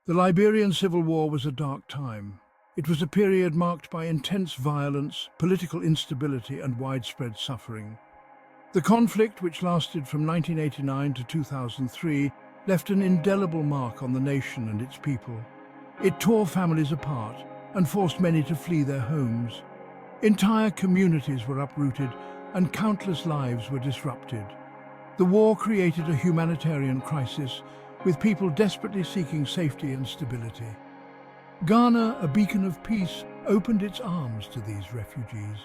The Liberian Civil War was a dark time. It was a period marked by intense violence, political instability and widespread suffering. The conflict, which lasted from 1989 to 2003, left an indelible mark on the nation and its people. It tore families apart and forced many to flee their homes. Entire communities were uprooted and countless lives were disrupted. The war created a humanitarian crisis, with people desperately seeking safety and stability. Ghana, a beacon of peace, opened its arms to these refugees.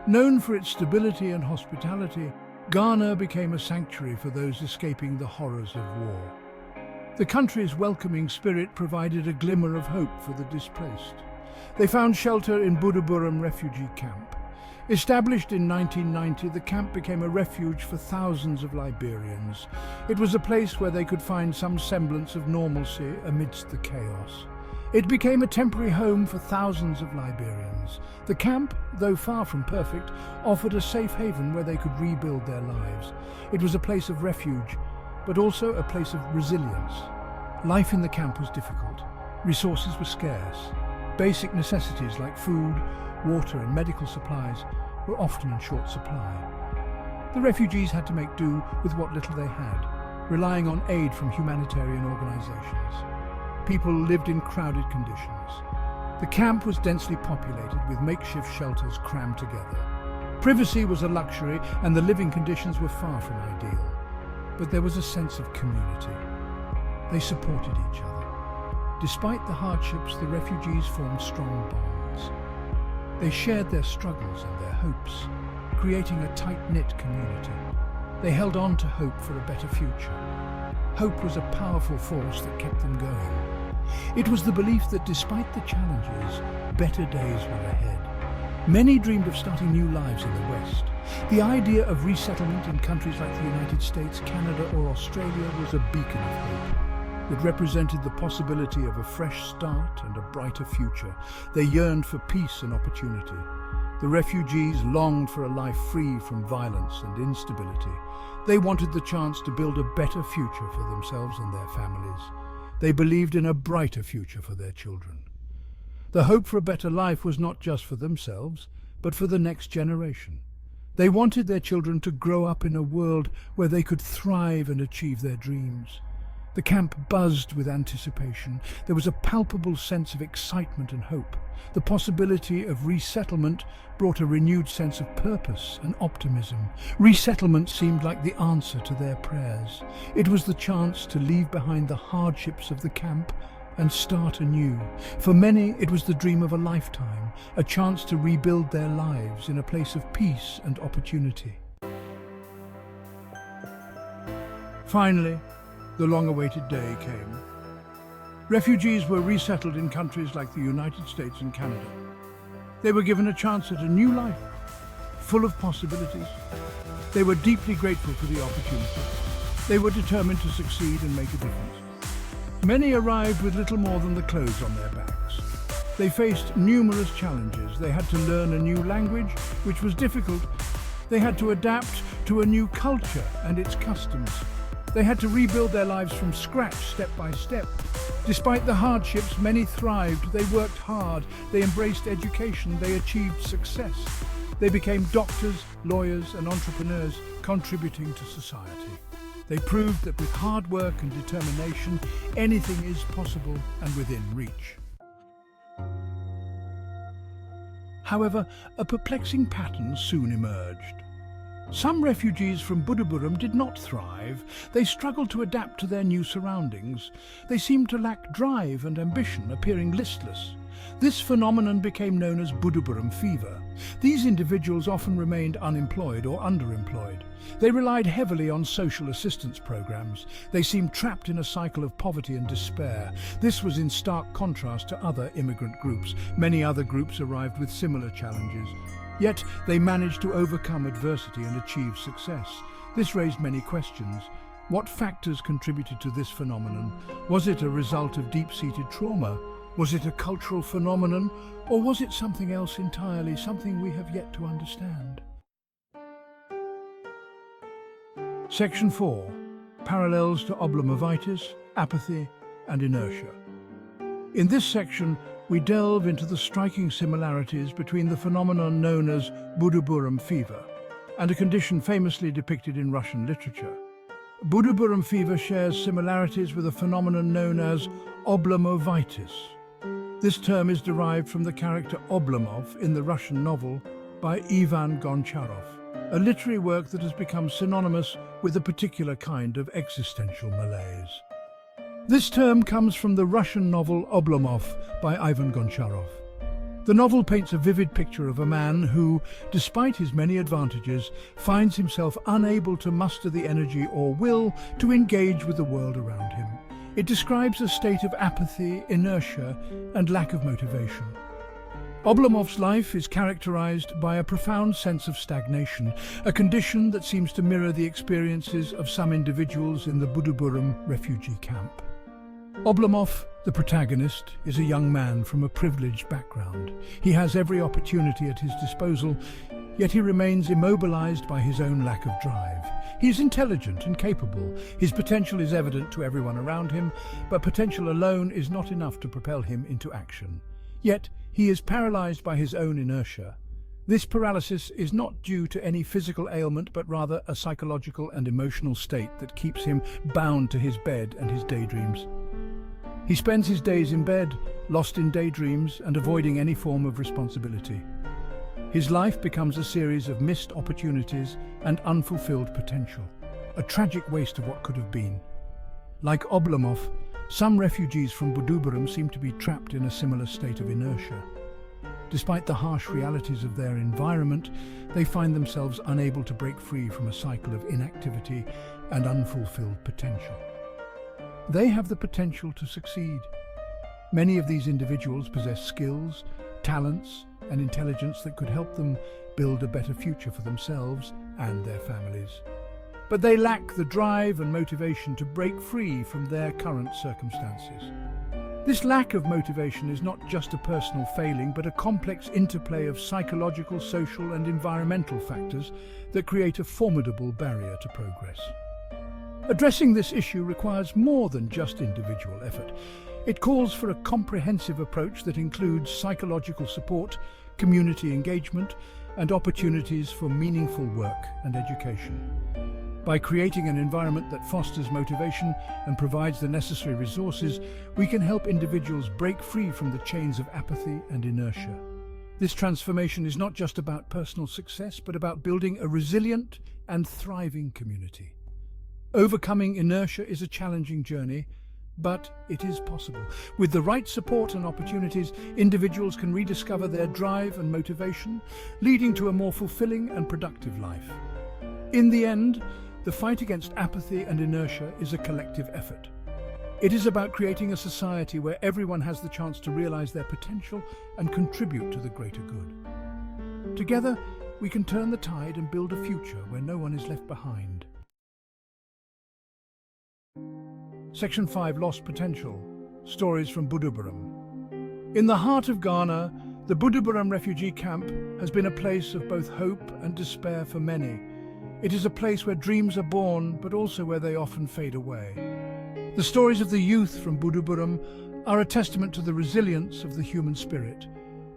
Known for its stability and hospitality, Ghana became a sanctuary for those escaping the horrors of war. The country's welcoming spirit provided a glimmer of hope for the displaced. They found shelter in Buduburam Refugee Camp. Established in 1990, the camp became a refuge for thousands of Liberians. It was a place where they could find some semblance of normalcy amidst the chaos. It became a temporary home for thousands of Liberians. The camp, though far from perfect, offered a safe haven where they could rebuild their lives. It was a place of refuge, but also a place of resilience. Life in the camp was difficult. Resources were scarce. Basic necessities like food, water and medical supplies were often in short supply. The refugees had to make do with what little they had, relying on aid from humanitarian organizations. People lived in crowded conditions. The camp was densely populated with makeshift shelters crammed together. Privacy was a luxury and the living conditions were far from ideal. But there was a sense of community. They supported each other. Despite the hardships, the refugees formed strong bonds. They shared their struggles and their hopes, creating a tight-knit community. They held on to hope for a better future. Hope was a powerful force that kept them going. It was the belief that despite the challenges, better days were ahead. Many dreamed of starting new lives in the West. The idea of resettlement in countries like the United States, Canada or Australia was a beacon of hope. It represented the possibility of a fresh start and a brighter future. They yearned for peace and opportunity. The refugees longed for a life free from violence and instability. They wanted the chance to build a better future for themselves and their families. They believed in a brighter future for their children. The hope for a better life was not just for themselves, but for the next generation. They wanted their children to grow up in a world where they could thrive and achieve their dreams. The camp buzzed with anticipation. There was a palpable sense of excitement and hope. The possibility of resettlement brought a renewed sense of purpose and optimism. Resettlement seemed like the answer to their prayers. It was the chance to leave behind the hardships of the camp and start anew. For many, it was the dream of a lifetime, a chance to rebuild their lives in a place of peace and opportunity. Finally, the long-awaited day came. Refugees were resettled in countries like the United States and Canada. They were given a chance at a new life, full of possibilities. They were deeply grateful for the opportunity. They were determined to succeed and make a difference. Many arrived with little more than the clothes on their backs. They faced numerous challenges. They had to learn a new language, which was difficult. They had to adapt to a new culture and its customs. They had to rebuild their lives from scratch, step by step. Despite the hardships, many thrived. They worked hard. They embraced education. They achieved success. They became doctors, lawyers, and entrepreneurs, contributing to society. They proved that with hard work and determination, anything is possible and within reach. However, a perplexing pattern soon emerged. Some refugees from Buduburam did not thrive. They struggled to adapt to their new surroundings. They seemed to lack drive and ambition, appearing listless. This phenomenon became known as Buduburam Fever. These individuals often remained unemployed or underemployed. They relied heavily on social assistance programs. They seemed trapped in a cycle of poverty and despair. This was in stark contrast to other immigrant groups. Many other groups arrived with similar challenges. Yet they managed to overcome adversity and achieve success. This raised many questions. What factors contributed to this phenomenon? Was it a result of deep-seated trauma? Was it a cultural phenomenon? Or was it something else entirely, something we have yet to understand? Section 4. Parallels to Oblomovitis, apathy and inertia. In this section, we delve into the striking similarities between the phenomenon known as Buduburam Fever and a condition famously depicted in Russian literature. Buduburam fever shares similarities with a phenomenon known as Oblomovitis. This term is derived from the character Oblomov in the Russian novel by Ivan Goncharov, a literary work that has become synonymous with a particular kind of existential malaise. This term comes from the Russian novel Oblomov by Ivan Goncharov. The novel paints a vivid picture of a man who, despite his many advantages, finds himself unable to muster the energy or will to engage with the world around him. It describes a state of apathy, inertia, and lack of motivation. Oblomov's life is characterized by a profound sense of stagnation, a condition that seems to mirror the experiences of some individuals in the Buduburam Refugee Camp. Oblomov, the protagonist, is a young man from a privileged background. He has every opportunity at his disposal, yet he remains immobilized by his own lack of drive. He is intelligent and capable. His potential is evident to everyone around him, but potential alone is not enough to propel him into action. Yet, he is paralyzed by his own inertia. This paralysis is not due to any physical ailment, but rather a psychological and emotional state that keeps him bound to his bed and his daydreams. He spends his days in bed, lost in daydreams and avoiding any form of responsibility. His life becomes a series of missed opportunities and unfulfilled potential, a tragic waste of what could have been. Like Oblomov, some refugees from Buduburam seem to be trapped in a similar state of inertia. Despite the harsh realities of their environment, they find themselves unable to break free from a cycle of inactivity and unfulfilled potential. They have the potential to succeed. Many of these individuals possess skills, talents, and intelligence that could help them build a better future for themselves and their families. But they lack the drive and motivation to break free from their current circumstances. This lack of motivation is not just a personal failing, but a complex interplay of psychological, social, and environmental factors that create a formidable barrier to progress. Addressing this issue requires more than just individual effort. It calls for a comprehensive approach that includes psychological support, community engagement, and opportunities for meaningful work and education. By creating an environment that fosters motivation and provides the necessary resources, we can help individuals break free from the chains of apathy and inertia. This transformation is not just about personal success, but about building a resilient and thriving community. Overcoming inertia is a challenging journey, but it is possible. With the right support and opportunities, individuals can rediscover their drive and motivation, leading to a more fulfilling and productive life. In the end, the fight against apathy and inertia is a collective effort. It is about creating a society where everyone has the chance to realize their potential and contribute to the greater good. Together, we can turn the tide and build a future where no one is left behind. Section 5. Lost Potential. Stories from Buduburam. In the heart of Ghana, the Buduburam Refugee Camp has been a place of both hope and despair for many. It is a place where dreams are born, but also where they often fade away. The stories of the youth from Buduburam are a testament to the resilience of the human spirit,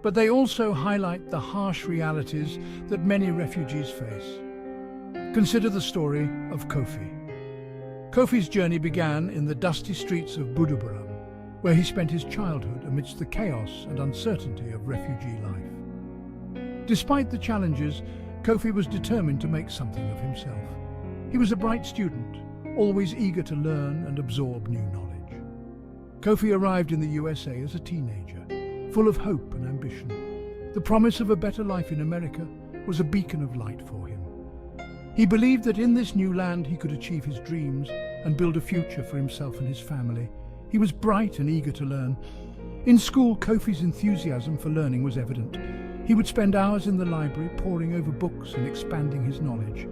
but they also highlight the harsh realities that many refugees face. Consider the story of Kofi. Kofi's journey began in the dusty streets of Buduburam, where he spent his childhood amidst the chaos and uncertainty of refugee life. Despite the challenges, Kofi was determined to make something of himself. He was a bright student, always eager to learn and absorb new knowledge. Kofi arrived in the USA as a teenager, full of hope and ambition. The promise of a better life in America was a beacon of light for him. He believed that in this new land he could achieve his dreams and build a future for himself and his family. He was bright and eager to learn. In school, Kofi's enthusiasm for learning was evident. He would spend hours in the library poring over books and expanding his knowledge.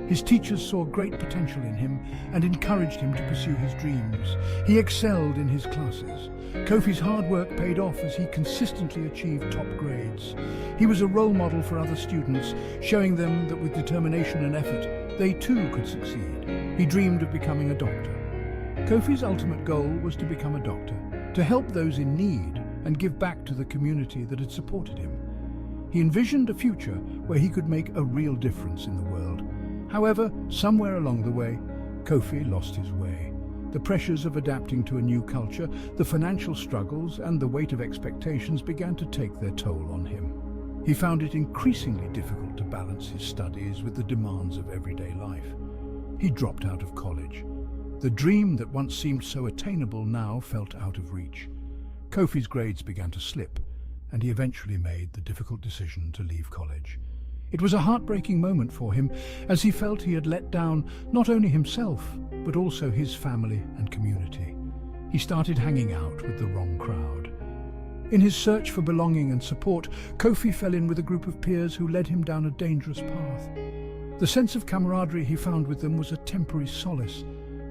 His teachers saw great potential in him and encouraged him to pursue his dreams. He excelled in his classes. Kofi's hard work paid off as he consistently achieved top grades. He was a role model for other students, showing them that with determination and effort, they too could succeed. He dreamed of becoming a doctor. Kofi's ultimate goal was to become a doctor, to help those in need and give back to the community that had supported him. He envisioned a future where he could make a real difference in the world. However, somewhere along the way, Kofi lost his way. The pressures of adapting to a new culture, the financial struggles, and the weight of expectations began to take their toll on him. He found it increasingly difficult to balance his studies with the demands of everyday life. He dropped out of college. The dream that once seemed so attainable now felt out of reach. Kofi's grades began to slip, and he eventually made the difficult decision to leave college. It was a heartbreaking moment for him, as he felt he had let down not only himself, but also his family and community. He started hanging out with the wrong crowd. In his search for belonging and support, Kofi fell in with a group of peers who led him down a dangerous path. The sense of camaraderie he found with them was a temporary solace,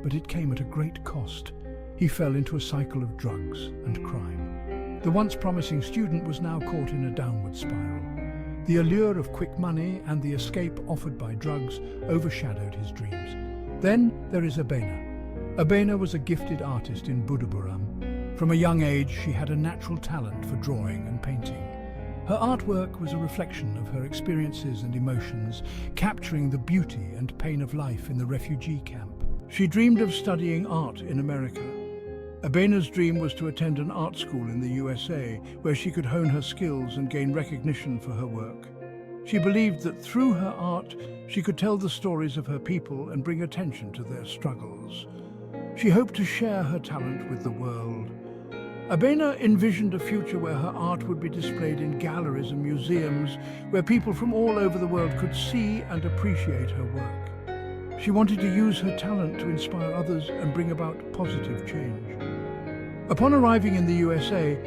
but it came at a great cost. He fell into a cycle of drugs and crime. The once promising student was now caught in a downward spiral. The allure of quick money and the escape offered by drugs overshadowed his dreams. Then there is Abena. Abena was a gifted artist in Buduburam. From a young age, she had a natural talent for drawing and painting. Her artwork was a reflection of her experiences and emotions, capturing the beauty and pain of life in the refugee camp. She dreamed of studying art in America. Abena's dream was to attend an art school in the USA, where she could hone her skills and gain recognition for her work. She believed that through her art, she could tell the stories of her people and bring attention to their struggles. She hoped to share her talent with the world. Abena envisioned a future where her art would be displayed in galleries and museums, where people from all over the world could see and appreciate her work. She wanted to use her talent to inspire others and bring about positive change. Upon arriving in the USA,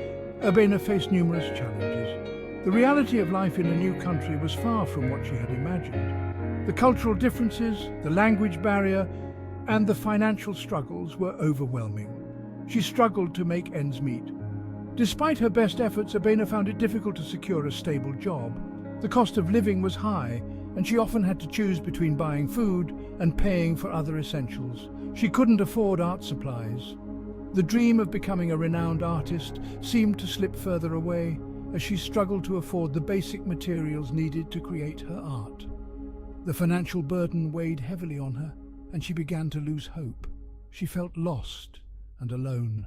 Abena faced numerous challenges. The reality of life in a new country was far from what she had imagined. The cultural differences, the language barrier, and the financial struggles were overwhelming. She struggled to make ends meet. Despite her best efforts, Abena found it difficult to secure a stable job. The cost of living was high, and she often had to choose between buying food and paying for other essentials. She couldn't afford art supplies. The dream of becoming a renowned artist seemed to slip further away as she struggled to afford the basic materials needed to create her art. The financial burden weighed heavily on her, and she began to lose hope. She felt lost and alone.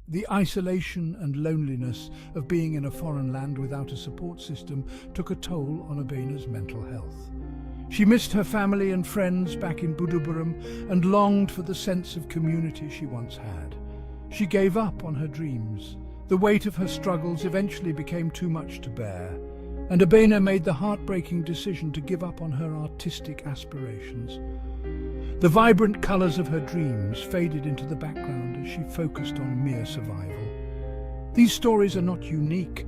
The isolation and loneliness of being in a foreign land without a support system took a toll on Abena's mental health. She missed her family and friends back in Buduburam and longed for the sense of community she once had. She gave up on her dreams. The weight of her struggles eventually became too much to bear, and Abena made the heartbreaking decision to give up on her artistic aspirations. The vibrant colours of her dreams faded into the background as she focused on mere survival. These stories are not unique.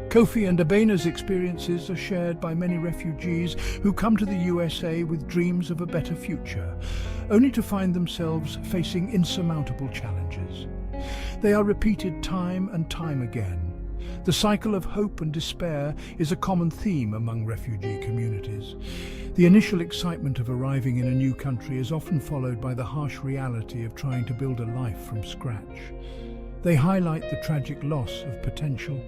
Kofi and Abena's experiences are shared by many refugees who come to the USA with dreams of a better future, only to find themselves facing insurmountable challenges. They are repeated time and time again. The cycle of hope and despair is a common theme among refugee communities. The initial excitement of arriving in a new country is often followed by the harsh reality of trying to build a life from scratch. They highlight the tragic loss of potential.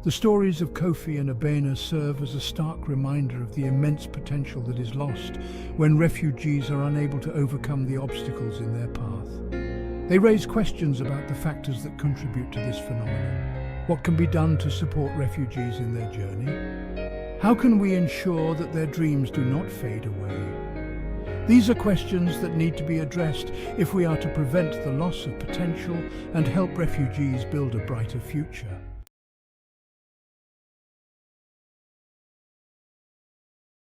The stories of Kofi and Abena serve as a stark reminder of the immense potential that is lost when refugees are unable to overcome the obstacles in their path. They raise questions about the factors that contribute to this phenomenon. What can be done to support refugees in their journey? How can we ensure that their dreams do not fade away? These are questions that need to be addressed if we are to prevent the loss of potential and help refugees build a brighter future.